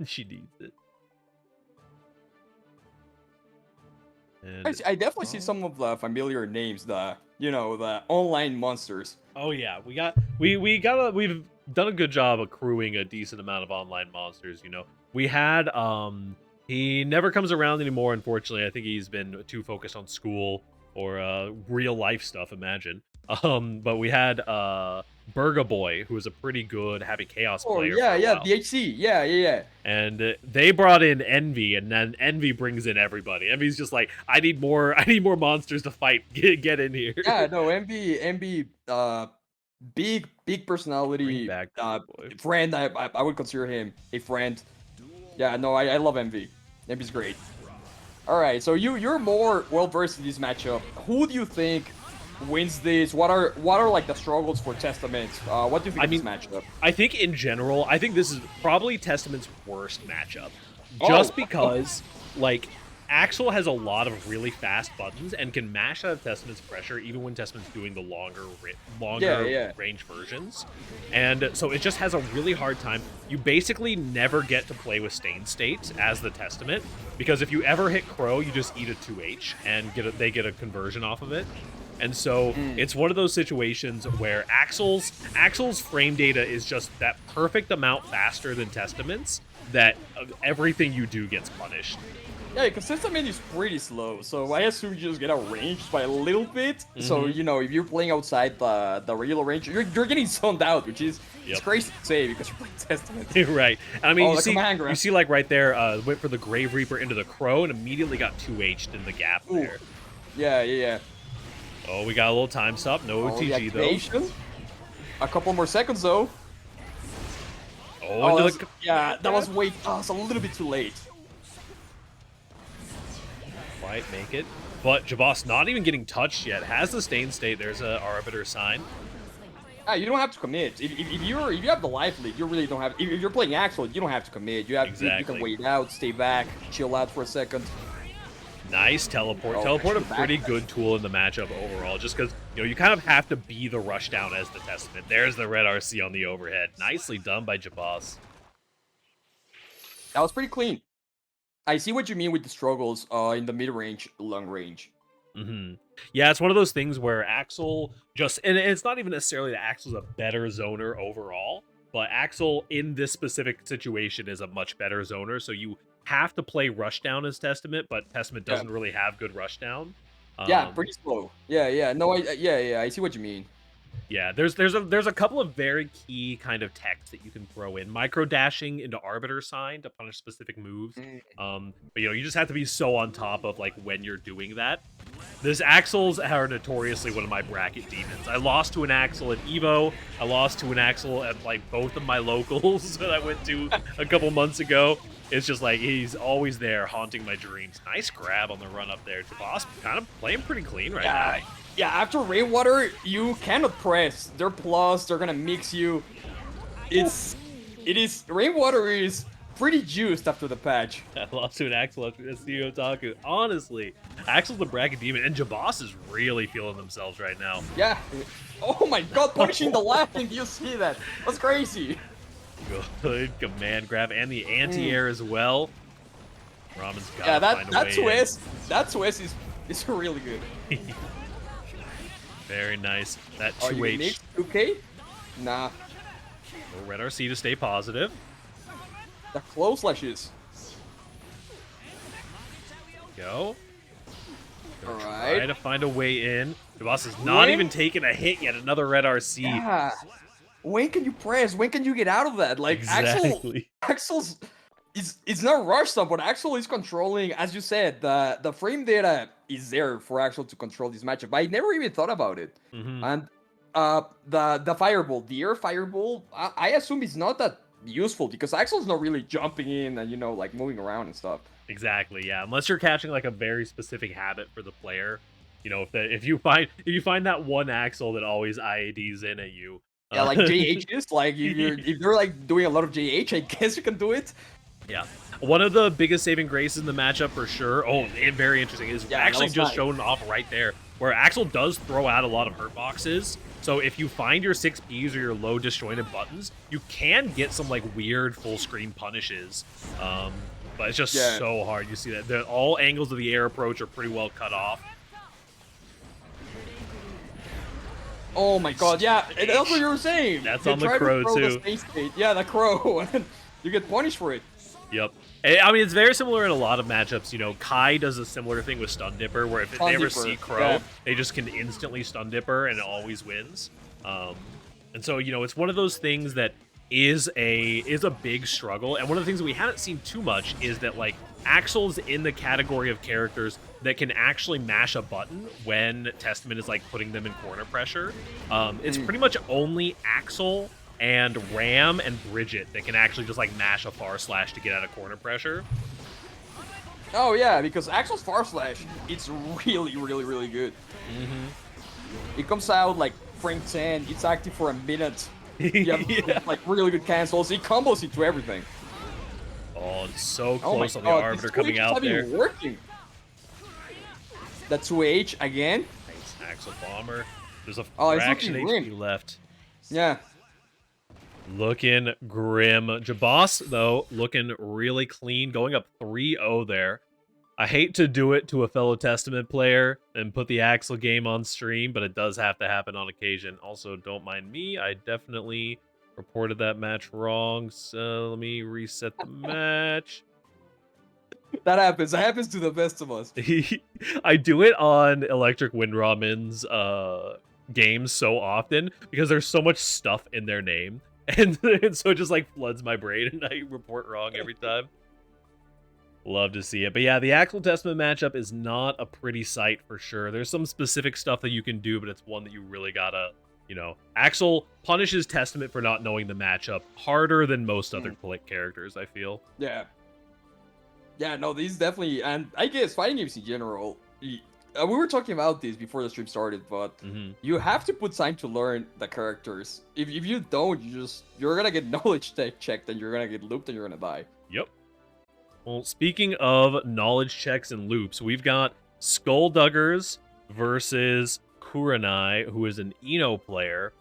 She needs it. I, And I definitely see some of the familiar names, the online monsters. oh yeah, we've done a good job accruing a decent amount of online monsters, you know. We had he never comes around anymore, unfortunately. I think he's been too focused on school or real life stuff, imagine. But we had Burga Boy, who was a pretty good Happy Chaos Oh player yeah, for a yeah, while. DHC, yeah. And they brought in Envy, and then Envy brings in everybody. Envy's just like, I need more monsters to fight. Get in here. Yeah, no, MB, big Bring personality, back Burga Boy. friend. I would consider him a friend. Yeah, no, I love MV. MV's great. All right, so you're more well versed in this matchup. Who do you think wins this? What are like the struggles for Testament? What do you think I of this mean, matchup? I think in general, I think this is probably Testament's worst matchup. Oh, Just because, like, Axel has a lot of really fast buttons and can mash out of Testament's pressure even when Testament's doing the longer yeah. range versions. And so it just has a really hard time. You basically never get to play with Stain State as the Testament, because if you ever hit Crow, you just eat a 2H and they get a conversion off of it. And so it's one of those situations where Axel's frame data is just that perfect amount faster than Testament's that everything you do gets punished. Yeah, because Testament is pretty slow, so I assume you just get outranged by a little bit. So, you know, if you're playing outside the regular range, you're getting zoned out, which is it's crazy to say because you're playing Testament. Right. I mean, Oh, you see, like right there, went for the Grave Reaper into the Crow and immediately got 2H'd in the gap Ooh. there. Yeah. Oh, we got a little time stop. No OTG though. A couple more seconds though. Oh, yeah, that was a little bit too late. Might make it. But Jeboss not even getting touched yet. Has the Stain State. There's a Arbiter sign. You don't have to commit. If you have the life lead, you really don't have. If you're playing Axel, you don't have to commit. You can wait out, stay back, chill out for a second. Nice teleport. Teleport a pretty good tool in the matchup overall, just because you kind of have to be the rushdown as the Testament. There's the red RC on the overhead. Nicely done by Jeboss. That was pretty clean. I see what you mean with the struggles in the mid-range, long range. Yeah, it's one of those things where Axel and it's not even necessarily that Axel's a better zoner overall, but Axel in this specific situation is a much better zoner, so you have to play Rushdown as Testament, but Testament doesn't really have good Rushdown. Yeah, pretty slow. Yeah. No, I see what you mean. Yeah, there's a couple of very key kind of techs that you can throw in. Micro dashing into Arbiter sign to punish specific moves. But you just have to be so on top of like when you're doing that. This Axels are notoriously one of my bracket demons. I lost to an Axel at Evo. I lost to an Axel at like both of my locals that I went to a couple months ago. It's just like he's always there haunting my dreams. Nice grab on the run up there. Jeboss kind of playing pretty clean right now. Yeah, after Rainwater, you cannot press. They're plus, they're gonna mix you. Rainwater is pretty juiced after the patch. I lost to an Axel after SDO Otaku. Honestly, Axel's the bracket demon, and Jeboss is really feeling themselves right now. Yeah. Oh my god, punishing the laughing, do you see that? That's crazy. Good command grab, and the anti-air as well. Raman's gotta find a way in. That twist is really good. Very nice. That 2H. 2K? Nah. No red RC to stay positive. The close slashes. Go. Alright. Try to find a way in. Jeboss is not even taking a hit yet. Another red RC. Yeah. When can you press? When can you get out of that? Like, exactly. Axel's... It's not rush stuff, but Axel is controlling, as you said, the frame data is there for Axel to control this matchup. I never even thought about it. And the fireball, the air fireball, I assume it's not that useful because Axel's not really jumping in and like moving around and stuff. Exactly, yeah. Unless you're catching like a very specific habit for the player. If you find that one Axel that always IADs in at you. Yeah, like JHs, like if you're like doing a lot of JH, I guess you can do it. Yeah. One of the biggest saving graces in the matchup for sure, and very interesting, is actually just shown off right there, where Axel does throw out a lot of hurt boxes, So if you find your 6Ps or your low disjointed buttons, you can get some like weird full screen punishes. But it's just so hard. You see that all angles of the air approach are pretty well cut off. Oh my god, yeah, that's what you were saying. That's on the crow too. Yeah, the crow, and you get punished for it. Yep. I mean, it's very similar in a lot of matchups. You know, Kai does a similar thing with Stun Dipper, where if they ever see Crow, they just can instantly Stun Dipper, and it always wins. And so, you know, it's one of those things that is a big struggle. And one of the things that we haven't seen too much is that, like, Axel's in the category of characters that can actually mash a button when Testament is, like, putting them in corner pressure. It's pretty much only Axel and Ram and Bridget that can actually just like mash a far slash to get out of corner pressure. Oh yeah, because Axel's far slash, it's really, really, really good. It comes out like frame 10, it's active for a minute. You have like really good cancels, it combos into everything. Oh, it's so close on the Arbiter coming out there. Working. That 2H again. Nice Axel Bomber. There's a fraction HP left. Yeah. Looking grim. Jeboss, though, looking really clean. Going up 3-0 there. I hate to do it to a fellow Testament player and put the Axel game on stream, but it does have to happen on occasion. Also, don't mind me. I definitely reported that match wrong. So let me reset the match. That happens. That happens to the best of us. I do it on Electric Wind Raman's games so often because there's so much stuff in their name. And so it just like floods my brain and I report wrong every time. Love to see it. But yeah, the Axel Testament matchup is not a pretty sight for sure. There's some specific stuff that you can do, but it's one that you really gotta, you know. Axel punishes Testament for not knowing the matchup harder than most other Click characters, I feel. Yeah. Yeah, no, these definitely, and I guess fighting games in general, we were talking about this before the stream started, but you have to put time to learn the characters. If you don't, you're gonna get knowledge checked, and you're gonna get looped, and you're gonna die. Yep. Well, speaking of knowledge checks and loops, we've got Skullduggers versus Kuranai, who is an Eno player.